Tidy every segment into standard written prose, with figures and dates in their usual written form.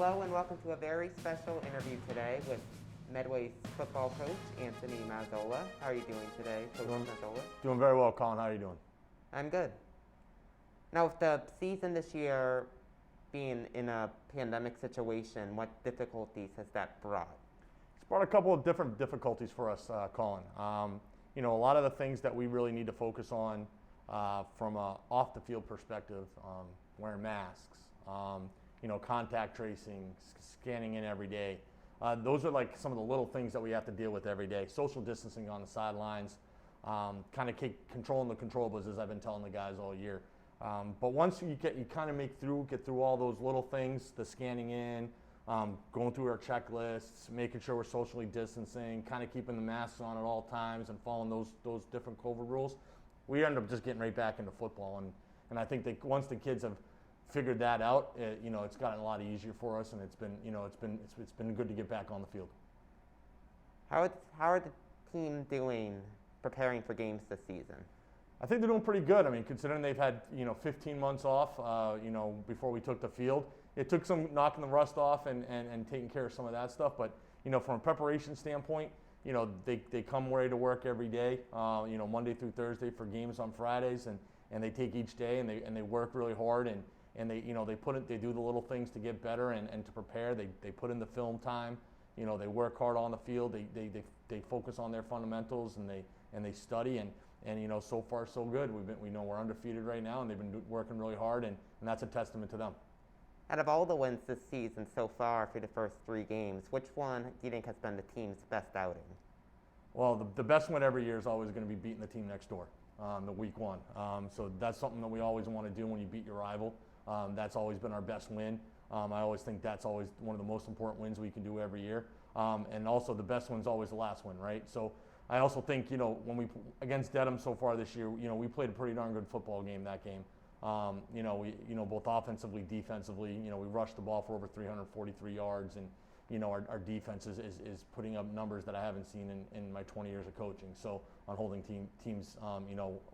Hello and welcome to a very special interview today with Medway's football coach, Anthony Mazzolla. How are you doing today, Coach Mazzolla? Doing very well, Colin. How are you doing? I'm good. Now, with the season this year being in a pandemic situation, what difficulties has that brought? It's brought a couple of different difficulties for us, Colin. A lot of the things that we really need to focus on from a off-the-field perspective, wearing masks, contact tracing, scanning in every day. Those are like some of the little things that we have to deal with every day. Social distancing on the sidelines, kind of controlling the controllables, as I've been telling the guys all year. But once you kind of get through all those little things, the scanning in, going through our checklists, making sure we're socially distancing, kind of keeping the masks on at all times and following those different COVID rules, we end up just getting right back into football. And I think that once the kids have figured that out, it's gotten a lot easier for us, and it's been good to get back on the field. How are the team doing preparing for games this season? I think they're doing pretty good. I mean, considering they've had 15 months off, before we took the field, it took some knocking the rust off and taking care of some of that stuff. But from a preparation standpoint, they come ready to work every day. Monday through Thursday for games on Fridays, and they take each day and they work really hard and they do the little things to get better and to prepare. They put in the film time. They work hard on the field. They focus on their fundamentals and they study and so far so good. We know we're undefeated right now, and they've been working really hard, and that's a testament to them. Out of all the wins this season so far for the first 3 games, which one do you think has been the team's best outing? Well, the best win every year is always going to be beating the team next door, the week 1. So that's something that we always want to do when you beat your rival. That's always been our best win. I always think that's always one of the most important wins we can do every year. And also the best win's always the last win, right? So I also think, when we against Dedham so far this year, we played a pretty darn good football game that game. We both offensively, defensively, we rushed the ball for over 343 yards, and our defense is putting up numbers that I haven't seen in my 20 years of coaching. So on holding teams,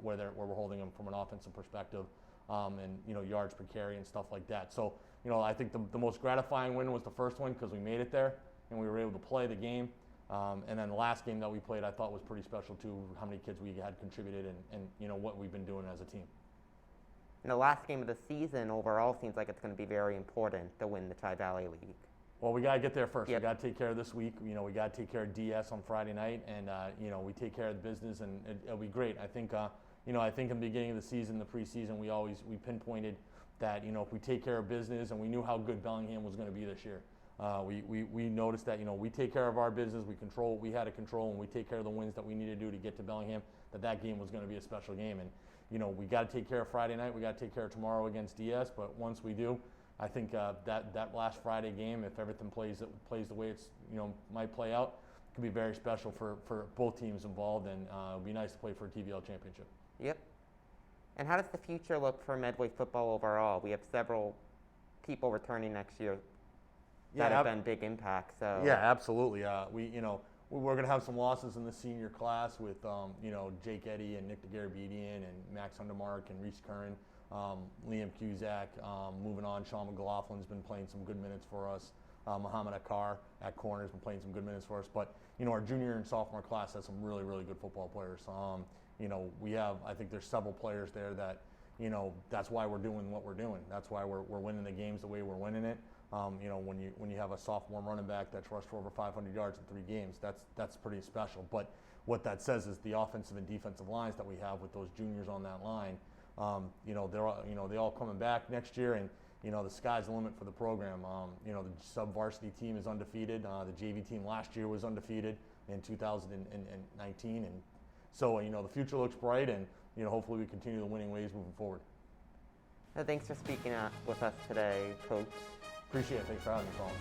where we're holding them from an offensive perspective, and yards per carry and stuff like that. So I think the most gratifying win was the first one because we made it there and we were able to play the game. And then the last game that we played, I thought was pretty special too, how many kids we had contributed and what we've been doing as a team. And the last game of the season overall seems like it's going to be very important to win the TriValley League. Well, we got to get there first. Yep. We got to take care of this week. We got to take care of DS on Friday night, and we take care of the business, and it'll be great. I think I think in the beginning of the season, the preseason, we pinpointed that if we take care of business, and we knew how good Bellingham was going to be this year. We noticed that we take care of our business, we control what we had to control, and we take care of the wins that we need to do to get to Bellingham. That game was going to be a special game, and we got to take care of Friday night. We got to take care of tomorrow against DS. But once we do, I think that last Friday game, if everything plays the way it's might play out, could be very special for both teams involved, and it'll be nice to play for a TVL championship. Yep. And how does the future look for Medway football overall? We have several people returning next year that have been big impacts. So yeah, absolutely. We're going to have some losses in the senior class with Jake Eddy and Nick DeGarabedian and Max Undermark and Reese Curran, Liam Cusack. Moving on, Sean McLaughlin's been playing some good minutes for us. Muhammad Akar at corner has been playing some good minutes for us. But our junior and sophomore class has some really, really good football players. I think there's several players there that, that's why we're doing what we're doing. That's why we're winning the games the way we're winning it. When you have a sophomore running back that's rushed for over 500 yards in 3 games, that's pretty special. But what that says is the offensive and defensive lines that we have with those juniors on that line, they're all coming back next year, and the sky's the limit for the program. The sub-varsity team is undefeated. The JV team last year was undefeated in 2019, and so the future looks bright, and hopefully we continue the winning ways moving forward. Thanks for speaking with us today, Coach. Appreciate it. Thanks for having me, Colin.